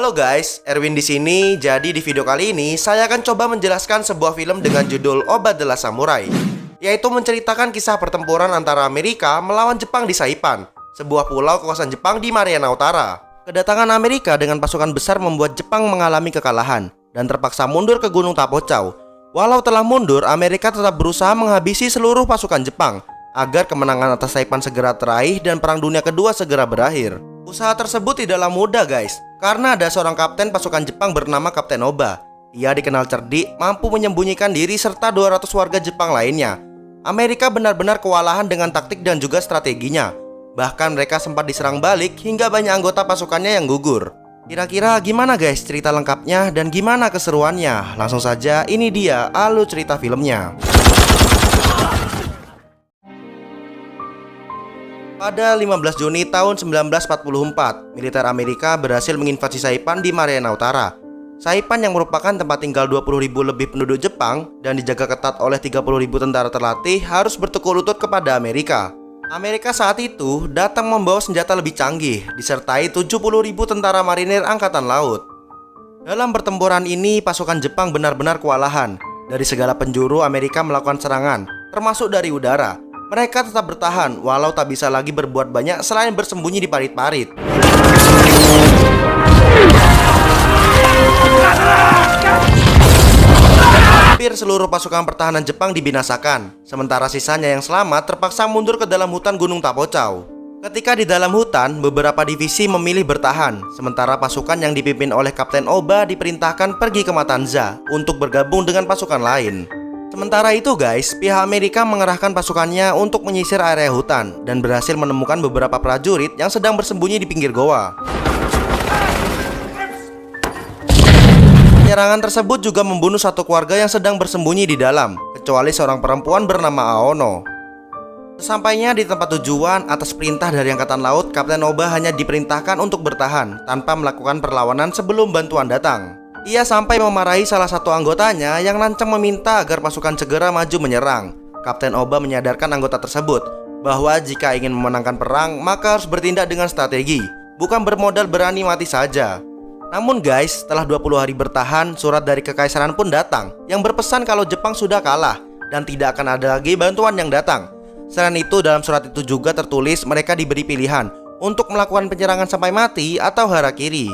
Halo guys, Erwin di sini. Jadi di video kali ini saya akan coba menjelaskan sebuah film dengan judul Oba the Last Samurai, yaitu menceritakan kisah pertempuran antara Amerika melawan Jepang di Saipan, sebuah pulau kekuasaan Jepang di Mariana Utara. Kedatangan Amerika dengan pasukan besar membuat Jepang mengalami kekalahan dan terpaksa mundur ke Gunung Tapocau. Walau telah mundur, Amerika tetap berusaha menghabisi seluruh pasukan Jepang agar kemenangan atas Saipan segera teraih dan Perang Dunia Kedua segera berakhir. Usaha tersebut tidaklah mudah guys, karena ada seorang kapten pasukan Jepang bernama Kapten Oba. Ia dikenal cerdik, mampu menyembunyikan diri serta 200 warga Jepang lainnya. Amerika benar-benar kewalahan dengan taktik dan juga strateginya. Bahkan mereka sempat diserang balik hingga banyak anggota pasukannya yang gugur. Kira-kira gimana guys cerita lengkapnya dan gimana keseruannya? Langsung saja, ini dia alur cerita filmnya. Pada 15 Juni tahun 1944, militer Amerika berhasil menginvasi Saipan di Mariana Utara. Saipan yang merupakan tempat tinggal 20.000 lebih penduduk Jepang dan dijaga ketat oleh 30.000 tentara terlatih harus bertekuk lutut kepada Amerika. Amerika saat itu datang membawa senjata lebih canggih, disertai 70.000 tentara marinir angkatan laut. Dalam pertempuran ini, pasukan Jepang benar-benar kewalahan. Dari segala penjuru Amerika melakukan serangan, termasuk dari udara. Mereka tetap bertahan walau tak bisa lagi berbuat banyak selain bersembunyi di parit-parit. Hampir seluruh pasukan pertahanan Jepang dibinasakan, sementara sisanya yang selamat terpaksa mundur ke dalam hutan Gunung Tapocau. Ketika di dalam hutan, beberapa divisi memilih bertahan, sementara pasukan yang dipimpin oleh Kapten Oba diperintahkan pergi ke Matanza untuk bergabung dengan pasukan lain. Sementara itu guys, pihak Amerika mengerahkan pasukannya untuk menyisir area hutan dan berhasil menemukan beberapa prajurit yang sedang bersembunyi di pinggir goa. Penyerangan tersebut juga membunuh satu keluarga yang sedang bersembunyi di dalam, kecuali seorang perempuan bernama Aono. Sesampainya di tempat tujuan, atas perintah dari Angkatan Laut, Kapten Oba hanya diperintahkan untuk bertahan tanpa melakukan perlawanan sebelum bantuan datang. Ia sampai memarahi salah satu anggotanya yang lancang meminta agar pasukan segera maju menyerang. Kapten Oba menyadarkan anggota tersebut bahwa jika ingin memenangkan perang, maka harus bertindak dengan strategi, bukan bermodal berani mati saja. Namun guys, setelah 20 hari bertahan, surat dari kekaisaran pun datang yang berpesan kalau Jepang sudah kalah dan tidak akan ada lagi bantuan yang datang. Selain itu, dalam surat itu juga tertulis mereka diberi pilihan untuk melakukan penyerangan sampai mati atau harakiri.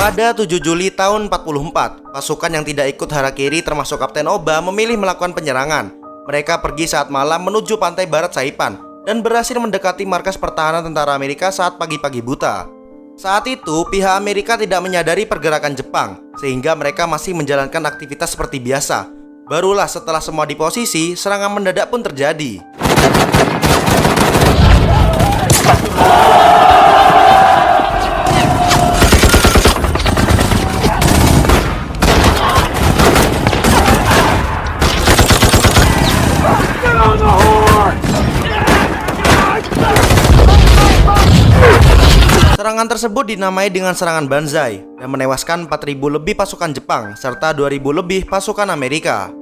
Pada 7 Juli tahun 44, pasukan yang tidak ikut harakiri termasuk Kapten Oba memilih melakukan penyerangan. Mereka pergi saat malam menuju pantai barat Saipan dan berhasil mendekati markas pertahanan tentara Amerika saat pagi-pagi buta. Saat itu, pihak Amerika tidak menyadari pergerakan Jepang, sehingga mereka masih menjalankan aktivitas seperti biasa. Barulah setelah semua di posisi, serangan mendadak pun terjadi. Serangan tersebut dinamai dengan serangan Banzai dan menewaskan 4.000 lebih pasukan Jepang serta 2.000 lebih pasukan Amerika.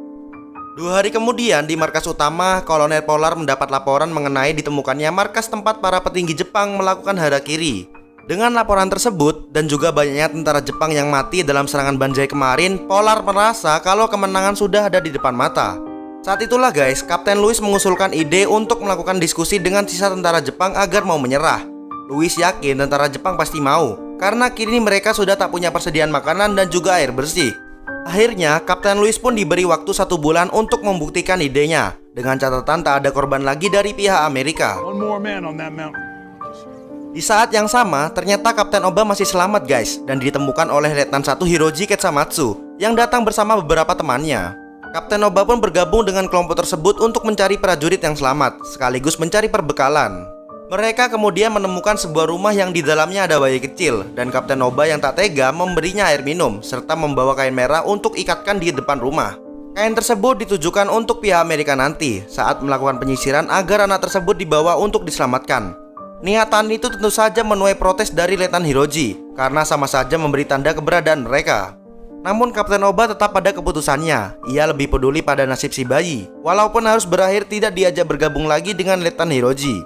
2 hari kemudian di markas utama, Kolonel Polar mendapat laporan mengenai ditemukannya markas tempat para petinggi Jepang melakukan harakiri. Dengan laporan tersebut dan juga banyaknya tentara Jepang yang mati dalam serangan Banzai kemarin, Polar merasa kalau kemenangan sudah ada di depan mata. Saat itulah guys, Kapten Louis mengusulkan ide untuk melakukan diskusi dengan sisa tentara Jepang agar mau menyerah. Louis yakin tentara Jepang pasti mau, karena kini mereka sudah tak punya persediaan makanan dan juga air bersih. Akhirnya, Kapten Louis pun diberi waktu 1 bulan untuk membuktikan idenya, dengan catatan tak ada korban lagi dari pihak Amerika. Di saat yang sama, ternyata Kapten Oba masih selamat guys, dan ditemukan oleh Letnan 1 Hiroji Ketsamatsu, yang datang bersama beberapa temannya. Kapten Oba pun bergabung dengan kelompok tersebut untuk mencari prajurit yang selamat, sekaligus mencari perbekalan. Mereka kemudian menemukan sebuah rumah yang di dalamnya ada bayi kecil, dan Kapten Oba yang tak tega memberinya air minum serta membawa kain merah untuk ikatkan di depan rumah. Kain tersebut ditujukan untuk pihak Amerika nanti saat melakukan penyisiran agar anak tersebut dibawa untuk diselamatkan. Niatan itu tentu saja menuai protes dari Letnan Hiroji karena sama saja memberi tanda keberadaan mereka. Namun Kapten Oba tetap pada keputusannya. Ia lebih peduli pada nasib si bayi, walaupun harus berakhir tidak diajak bergabung lagi dengan Letnan Hiroji.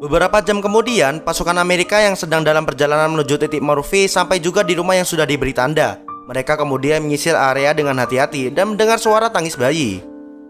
Beberapa jam kemudian, pasukan Amerika yang sedang dalam perjalanan menuju titik Murphy sampai juga di rumah yang sudah diberi tanda. Mereka kemudian menyisir area dengan hati-hati dan mendengar suara tangis bayi.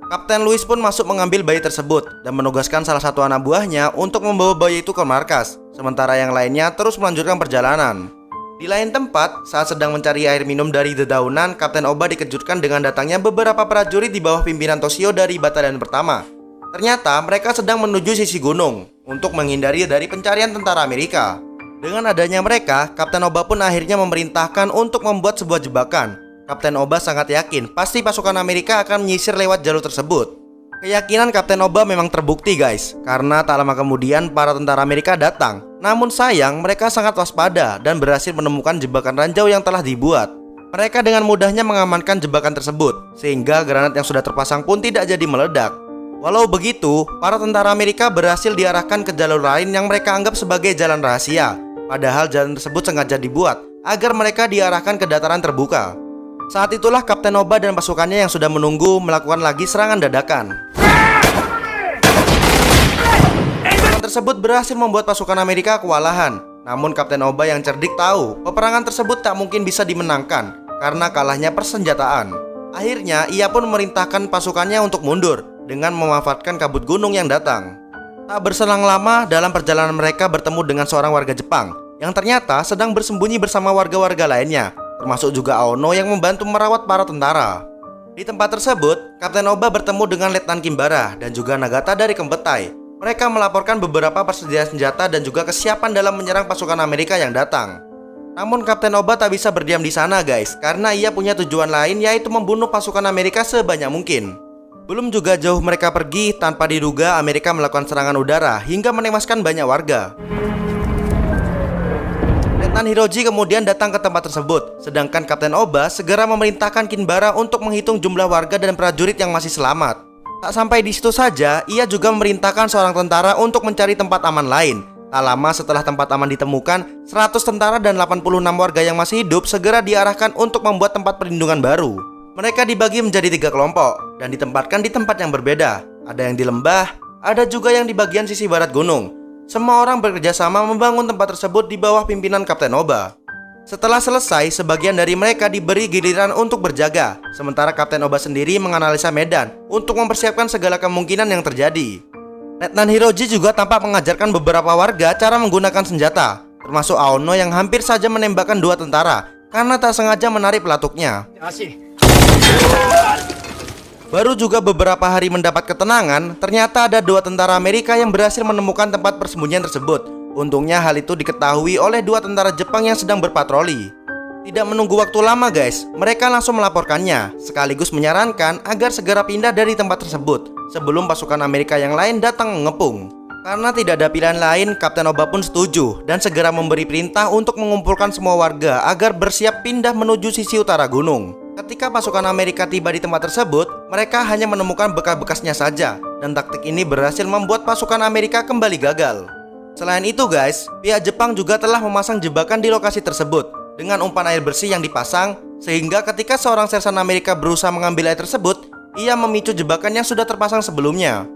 Kapten Louis pun masuk mengambil bayi tersebut dan menugaskan salah satu anak buahnya untuk membawa bayi itu ke markas, sementara yang lainnya terus melanjutkan perjalanan. Di lain tempat, saat sedang mencari air minum dari dedaunan, Kapten Oba dikejutkan dengan datangnya beberapa prajurit di bawah pimpinan Toshio dari batalion pertama. Ternyata mereka sedang menuju sisi gunung untuk menghindari dari pencarian tentara Amerika. Dengan adanya mereka, Kapten Oba pun akhirnya memerintahkan untuk membuat sebuah jebakan. Kapten Oba sangat yakin pasti pasukan Amerika akan menyisir lewat jalur tersebut. Keyakinan Kapten Oba memang terbukti guys, karena tak lama kemudian para tentara Amerika datang. Namun sayang, mereka sangat waspada dan berhasil menemukan jebakan ranjau yang telah dibuat. Mereka dengan mudahnya mengamankan jebakan tersebut, sehingga granat yang sudah terpasang pun tidak jadi meledak. Walau begitu, para tentara Amerika berhasil diarahkan ke jalur lain yang mereka anggap sebagai jalan rahasia. Padahal jalan tersebut sengaja dibuat agar mereka diarahkan ke dataran terbuka. Saat itulah Kapten Oba dan pasukannya yang sudah menunggu melakukan lagi serangan dadakan. Serangan tersebut berhasil membuat pasukan Amerika kewalahan. Namun Kapten Oba yang cerdik tahu peperangan tersebut tak mungkin bisa dimenangkan karena kalahnya persenjataan. Akhirnya ia pun memerintahkan pasukannya untuk mundur dengan memanfaatkan kabut gunung yang datang. Tak berselang lama, dalam perjalanan mereka bertemu dengan seorang warga Jepang yang ternyata sedang bersembunyi bersama warga-warga lainnya, termasuk juga Aono yang membantu merawat para tentara. Di tempat tersebut, Kapten Oba bertemu dengan Letnan Kimbara dan juga Nagata dari Kempetai. Mereka melaporkan beberapa persediaan senjata dan juga kesiapan dalam menyerang pasukan Amerika yang datang. Namun Kapten Oba tak bisa berdiam di sana guys, karena ia punya tujuan lain, yaitu membunuh pasukan Amerika sebanyak mungkin. Belum juga jauh mereka pergi, tanpa diduga Amerika melakukan serangan udara hingga menewaskan banyak warga. Letnan Hiroji kemudian datang ke tempat tersebut, sedangkan Kapten Oba segera memerintahkan Kinbara untuk menghitung jumlah warga dan prajurit yang masih selamat. Tak sampai di situ saja, ia juga memerintahkan seorang tentara untuk mencari tempat aman lain. Tak lama setelah tempat aman ditemukan, 100 tentara dan 86 warga yang masih hidup segera diarahkan untuk membuat tempat perlindungan baru. Mereka dibagi menjadi 3 kelompok dan ditempatkan di tempat yang berbeda. Ada yang di lembah, ada juga yang di bagian sisi barat gunung. Semua orang bekerja sama membangun tempat tersebut di bawah pimpinan Kapten Oba. Setelah selesai, sebagian dari mereka diberi giliran untuk berjaga, sementara Kapten Oba sendiri menganalisa medan untuk mempersiapkan segala kemungkinan yang terjadi. Letnan Hiroji juga tampak mengajarkan beberapa warga cara menggunakan senjata, termasuk Aono yang hampir saja menembakkan 2 tentara karena tak sengaja menarik pelatuknya. Baru juga beberapa hari mendapat ketenangan, ternyata ada 2 tentara Amerika yang berhasil menemukan tempat persembunyian tersebut. Untungnya hal itu diketahui oleh 2 tentara Jepang yang sedang berpatroli. Tidak menunggu waktu lama guys, mereka langsung melaporkannya, sekaligus menyarankan agar segera pindah dari tempat tersebut sebelum pasukan Amerika yang lain datang mengepung. Karena tidak ada pilihan lain, Kapten Oba pun setuju dan segera memberi perintah untuk mengumpulkan semua warga agar bersiap pindah menuju sisi utara gunung. Ketika pasukan Amerika tiba di tempat tersebut, mereka hanya menemukan bekas-bekasnya saja, dan taktik ini berhasil membuat pasukan Amerika kembali gagal. Selain itu guys, pihak Jepang juga telah memasang jebakan di lokasi tersebut dengan umpan air bersih yang dipasang, sehingga ketika seorang sersan Amerika berusaha mengambil air tersebut, ia memicu jebakan yang sudah terpasang sebelumnya.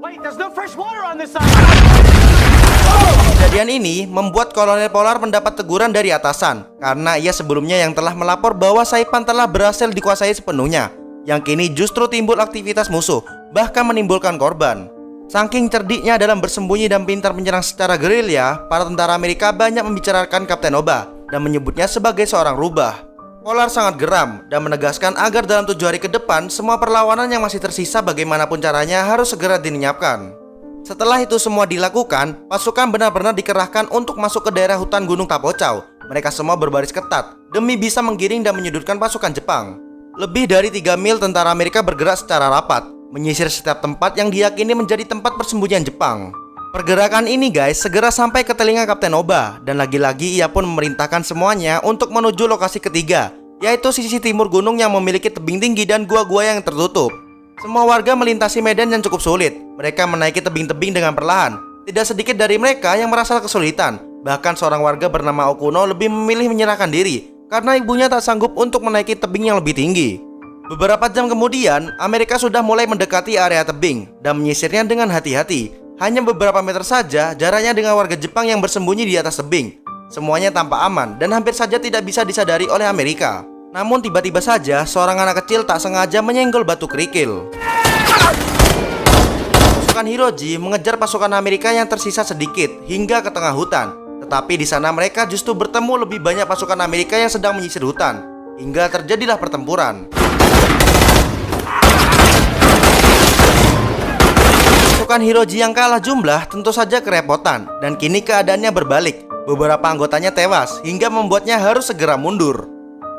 Kejadian ini membuat Kolonel Polar mendapat teguran dari atasan karena ia sebelumnya yang telah melapor bahwa Saipan telah berhasil dikuasai sepenuhnya, yang kini justru timbul aktivitas musuh, bahkan menimbulkan korban. Saking cerdiknya dalam bersembunyi dan pintar menyerang secara gerilya, para tentara Amerika banyak membicarakan Kapten Oba dan menyebutnya sebagai seorang rubah. Polar sangat geram dan menegaskan agar dalam 7 hari ke depan semua perlawanan yang masih tersisa bagaimanapun caranya harus segera dilenyapkan. Setelah itu semua dilakukan, pasukan benar-benar dikerahkan untuk masuk ke daerah hutan Gunung Tapocau. Mereka semua berbaris ketat demi bisa menggiring dan menyudutkan pasukan Jepang. Lebih dari 3 mil tentara Amerika bergerak secara rapat, menyisir setiap tempat yang diyakini menjadi tempat persembunyian Jepang. Pergerakan ini guys segera sampai ke telinga Kapten Oba, dan lagi-lagi ia pun memerintahkan semuanya untuk menuju lokasi ketiga, yaitu sisi timur gunung yang memiliki tebing tinggi dan gua-gua yang tertutup. Semua warga melintasi medan yang cukup sulit. Mereka menaiki tebing-tebing dengan perlahan. Tidak sedikit dari mereka yang merasa kesulitan. Bahkan seorang warga bernama Okuno lebih memilih menyerahkan diri karena ibunya tak sanggup untuk menaiki tebing yang lebih tinggi. Beberapa jam kemudian, Amerika sudah mulai mendekati area tebing dan menyisirnya dengan hati-hati. Hanya beberapa meter saja jaraknya dengan warga Jepang yang bersembunyi di atas tebing. Semuanya tampak aman dan hampir saja tidak bisa disadari oleh Amerika. Namun tiba-tiba saja seorang anak kecil tak sengaja menyenggol batu kerikil. Pasukan Hiroji mengejar pasukan Amerika yang tersisa sedikit hingga ke tengah hutan. Tetapi di sana mereka justru bertemu lebih banyak pasukan Amerika yang sedang menyisir hutan. Hingga terjadilah pertempuran. Pasukan Hiroji yang kalah jumlah tentu saja kerepotan, dan kini keadaannya berbalik. Beberapa anggotanya tewas hingga membuatnya harus segera mundur.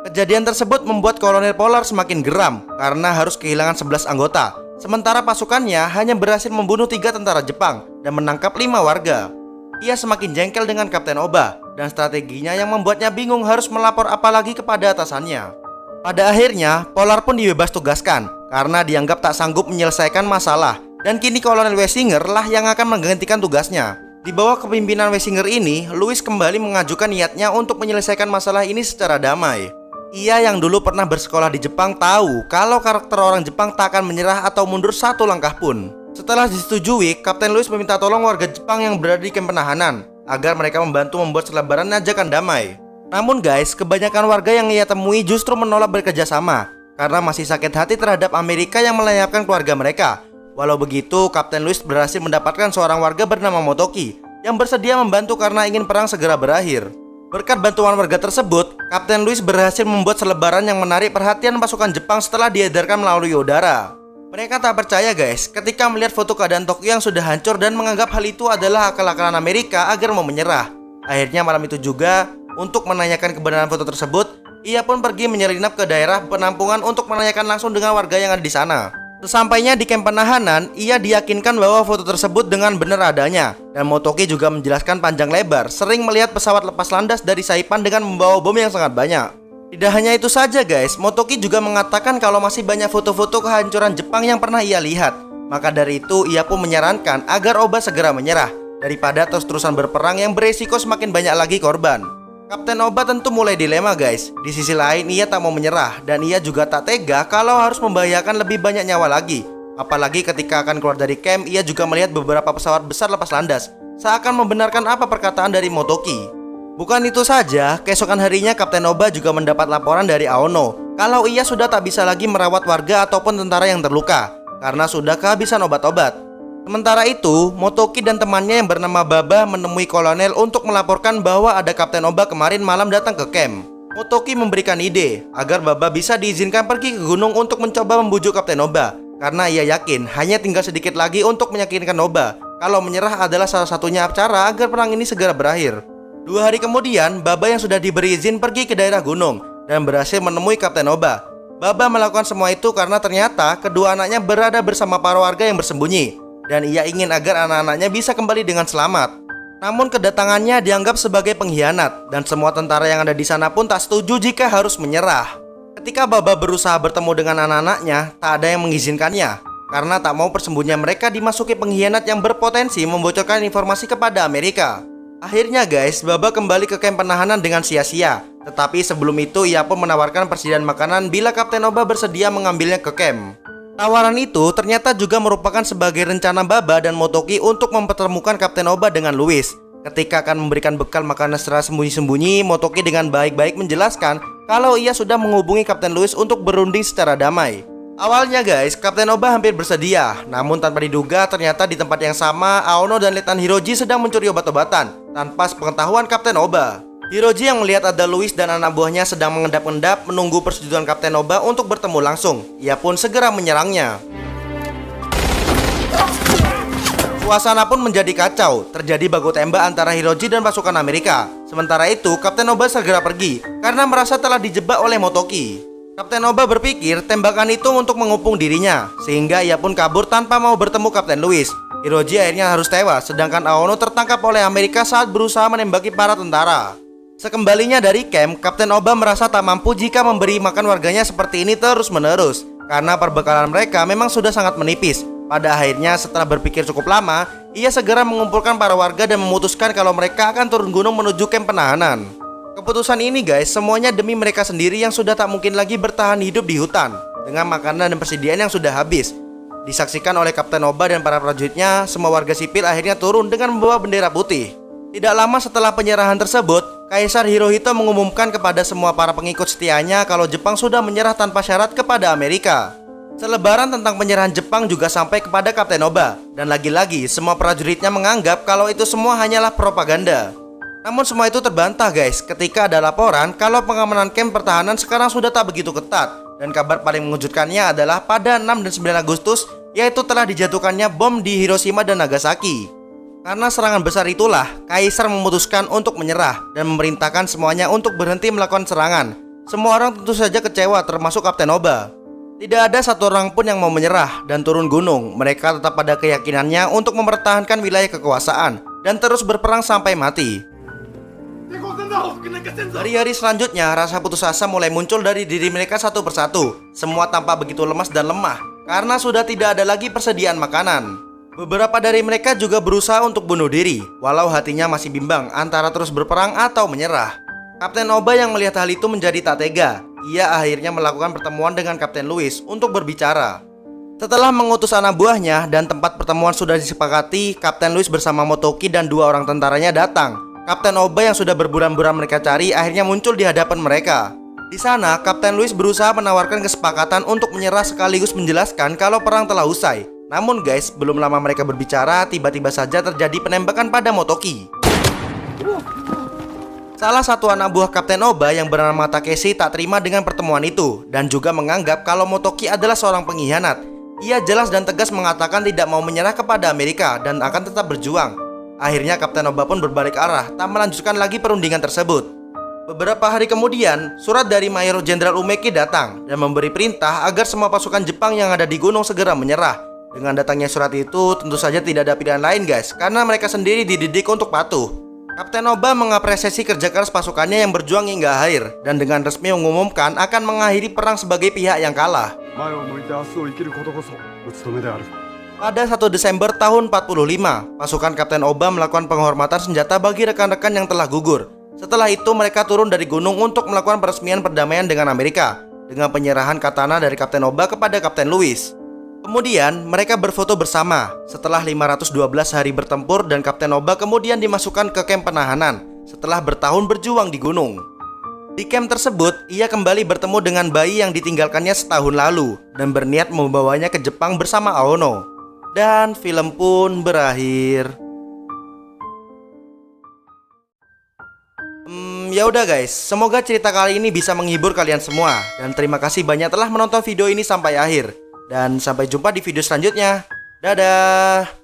Kejadian tersebut membuat Kolonel Polar semakin geram karena harus kehilangan 11 anggota. Sementara pasukannya hanya berhasil membunuh 3 tentara Jepang dan menangkap 5 warga. Ia semakin jengkel dengan Kapten Oba dan strateginya yang membuatnya bingung harus melapor apalagi kepada atasannya. Pada akhirnya, Polar pun dibebas tugaskan karena dianggap tak sanggup menyelesaikan masalah. Dan kini Kolonel Wessinger lah yang akan menggantikan tugasnya. Di bawah kepemimpinan Wessinger ini, Louis kembali mengajukan niatnya untuk menyelesaikan masalah ini secara damai. Ia yang dulu pernah bersekolah di Jepang tahu kalau karakter orang Jepang tak akan menyerah atau mundur satu langkah pun. Setelah disetujui, Kapten Louis meminta tolong warga Jepang yang berada di kamp penahanan agar mereka membantu membuat selebaran ajakan damai. Namun guys, kebanyakan warga yang ia temui justru menolak bekerja sama karena masih sakit hati terhadap Amerika yang melenyapkan keluarga mereka. Walau begitu, Kapten Louis berhasil mendapatkan seorang warga bernama Motoki yang bersedia membantu karena ingin perang segera berakhir. Berkat bantuan warga tersebut, Kapten Louis berhasil membuat selebaran yang menarik perhatian pasukan Jepang setelah diedarkan melalui udara. Mereka tak percaya guys ketika melihat foto keadaan Tokyo yang sudah hancur dan menganggap hal itu adalah akal-akalan Amerika agar mau menyerah. Akhirnya malam itu juga, untuk menanyakan kebenaran foto tersebut, ia pun pergi menyelinap ke daerah penampungan untuk menanyakan langsung dengan warga yang ada di sana. Sesampainya di kamp penahanan, ia diyakinkan bahwa foto tersebut dengan benar adanya. Dan Motoki juga menjelaskan panjang lebar sering melihat pesawat lepas landas dari Saipan dengan membawa bom yang sangat banyak. Tidak hanya itu saja guys, Motoki juga mengatakan kalau masih banyak foto-foto kehancuran Jepang yang pernah ia lihat. Maka dari itu ia pun menyarankan agar Oba segera menyerah daripada terus-terusan berperang yang beresiko semakin banyak lagi korban. Kapten Oba tentu mulai dilema guys. Di sisi lain ia tak mau menyerah dan ia juga tak tega kalau harus membahayakan lebih banyak nyawa lagi. Apalagi ketika akan keluar dari camp, ia juga melihat beberapa pesawat besar lepas landas. Seakan membenarkan apa perkataan dari Motoki. Bukan itu saja, keesokan harinya Kapten Oba juga mendapat laporan dari Aono kalau ia sudah tak bisa lagi merawat warga ataupun tentara yang terluka karena sudah kehabisan obat-obat. Sementara itu, Motoki dan temannya yang bernama Baba menemui kolonel untuk melaporkan bahwa ada Kapten Oba kemarin malam datang ke camp. Motoki memberikan ide agar Baba bisa diizinkan pergi ke gunung untuk mencoba membujuk Kapten Oba karena ia yakin hanya tinggal sedikit lagi untuk meyakinkan Oba kalau menyerah adalah salah satunya cara agar perang ini segera berakhir. 2 hari kemudian, Baba yang sudah diberi izin pergi ke daerah gunung dan berhasil menemui Kapten Oba. Baba melakukan semua itu karena ternyata kedua anaknya berada bersama para warga yang bersembunyi. Dan ia ingin agar anak-anaknya bisa kembali dengan selamat. Namun kedatangannya dianggap sebagai pengkhianat dan semua tentara yang ada di sana pun tak setuju jika harus menyerah. Ketika Baba berusaha bertemu dengan anak-anaknya, tak ada yang mengizinkannya karena tak mau persembunyian mereka dimasuki pengkhianat yang berpotensi membocorkan informasi kepada Amerika. Akhirnya guys, Baba kembali ke kamp penahanan dengan sia-sia. Tetapi sebelum itu ia pun menawarkan persediaan makanan bila Kapten Oba bersedia mengambilnya ke camp. Tawaran itu ternyata juga merupakan sebagai rencana Baba dan Motoki untuk mempertemukan Kapten Oba dengan Louis. Ketika akan memberikan bekal makanan secara sembunyi-sembunyi, Motoki dengan baik-baik menjelaskan kalau ia sudah menghubungi Kapten Louis untuk berunding secara damai. Awalnya guys, Kapten Oba hampir bersedia, namun tanpa diduga ternyata di tempat yang sama Aono dan Letnan Hiroji sedang mencuri obat-obatan tanpa sepengetahuan Kapten Oba. Hiroji yang melihat ada Louis dan anak buahnya sedang mengendap-endap menunggu persetujuan Kapten Oba untuk bertemu langsung. Ia pun segera menyerangnya. Suasana pun menjadi kacau. Terjadi baku tembak antara Hiroji dan pasukan Amerika. Sementara itu, Kapten Oba segera pergi karena merasa telah dijebak oleh Motoki. Kapten Oba berpikir tembakan itu untuk mengupung dirinya, sehingga ia pun kabur tanpa mau bertemu Kapten Louis. Hiroji akhirnya harus tewas, sedangkan Aono tertangkap oleh Amerika saat berusaha menembaki para tentara. Sekembalinya dari camp, Kapten Oba merasa tak mampu jika memberi makan warganya seperti ini terus-menerus karena perbekalan mereka memang sudah sangat menipis. Pada akhirnya setelah berpikir cukup lama, ia segera mengumpulkan para warga dan memutuskan kalau mereka akan turun gunung menuju camp penahanan. Keputusan ini guys, semuanya demi mereka sendiri yang sudah tak mungkin lagi bertahan hidup di hutan dengan makanan dan persediaan yang sudah habis. Disaksikan oleh Kapten Oba dan para prajuritnya, semua warga sipil akhirnya turun dengan membawa bendera putih. Tidak lama setelah penyerahan tersebut, Kaisar Hirohito mengumumkan kepada semua para pengikut setianya kalau Jepang sudah menyerah tanpa syarat kepada Amerika. Selebaran tentang penyerahan Jepang juga sampai kepada Kapten Oba, dan lagi-lagi semua prajuritnya menganggap kalau itu semua hanyalah propaganda. Namun semua itu terbantah guys, ketika ada laporan kalau pengamanan kamp pertahanan sekarang sudah tak begitu ketat. Dan kabar paling mengejutkannya adalah pada 6 dan 9 Agustus, yaitu telah dijatuhkannya bom di Hiroshima dan Nagasaki. Karena serangan besar itulah, Kaisar memutuskan untuk menyerah dan memerintahkan semuanya untuk berhenti melakukan serangan. Semua orang tentu saja kecewa, termasuk Kapten Oba. Tidak ada satu orang pun yang mau menyerah dan turun gunung. Mereka tetap pada keyakinannya untuk mempertahankan wilayah kekuasaan dan terus berperang sampai mati. Hari-hari selanjutnya, rasa putus asa mulai muncul dari diri mereka satu persatu. Semua tampak begitu lemas dan lemah karena sudah tidak ada lagi persediaan makanan. Beberapa dari mereka juga berusaha untuk bunuh diri, walau hatinya masih bimbang antara terus berperang atau menyerah. Kapten Oba yang melihat hal itu menjadi tak tega. Ia akhirnya melakukan pertemuan dengan Kapten Louis untuk berbicara. Setelah mengutus anak buahnya dan tempat pertemuan sudah disepakati, Kapten Louis bersama Motoki dan 2 orang tentaranya datang. Kapten Oba yang sudah berbulan-bulan mereka cari akhirnya muncul di hadapan mereka. Di sana, Kapten Louis berusaha menawarkan kesepakatan untuk menyerah sekaligus menjelaskan kalau perang telah usai. Namun guys, belum lama mereka berbicara, tiba-tiba saja terjadi penembakan pada Motoki. Salah satu anak buah Kapten Oba yang bernama Takeshi tak terima dengan pertemuan itu dan juga menganggap kalau Motoki adalah seorang pengkhianat. Ia jelas dan tegas mengatakan tidak mau menyerah kepada Amerika dan akan tetap berjuang. Akhirnya Kapten Oba pun berbalik arah, tak melanjutkan lagi perundingan tersebut. Beberapa hari kemudian, surat dari Mayor Jenderal Umeki datang dan memberi perintah agar semua pasukan Jepang yang ada di gunung segera menyerah. Dengan datangnya surat itu, tentu saja tidak ada pilihan lain guys, karena mereka sendiri dididik untuk patuh. Kapten Oba mengapresiasi kerja keras pasukannya yang berjuang hingga akhir, dan dengan resmi mengumumkan akan mengakhiri perang sebagai pihak yang kalah. Pada 1 Desember tahun 45, pasukan Kapten Oba melakukan penghormatan senjata bagi rekan-rekan yang telah gugur. Setelah itu mereka turun dari gunung untuk melakukan peresmian perdamaian dengan Amerika dengan penyerahan katana dari Kapten Oba kepada Kapten Louis. Kemudian mereka berfoto bersama setelah 512 hari bertempur dan Kapten Oba kemudian dimasukkan ke kamp penahanan setelah bertahun berjuang di gunung. Di kamp tersebut, ia kembali bertemu dengan bayi yang ditinggalkannya setahun lalu dan berniat membawanya ke Jepang bersama Aono. Dan film pun berakhir. Ya udah guys, semoga cerita kali ini bisa menghibur kalian semua. Dan terima kasih banyak telah menonton video ini sampai akhir. Dan sampai jumpa di video selanjutnya. Dadah.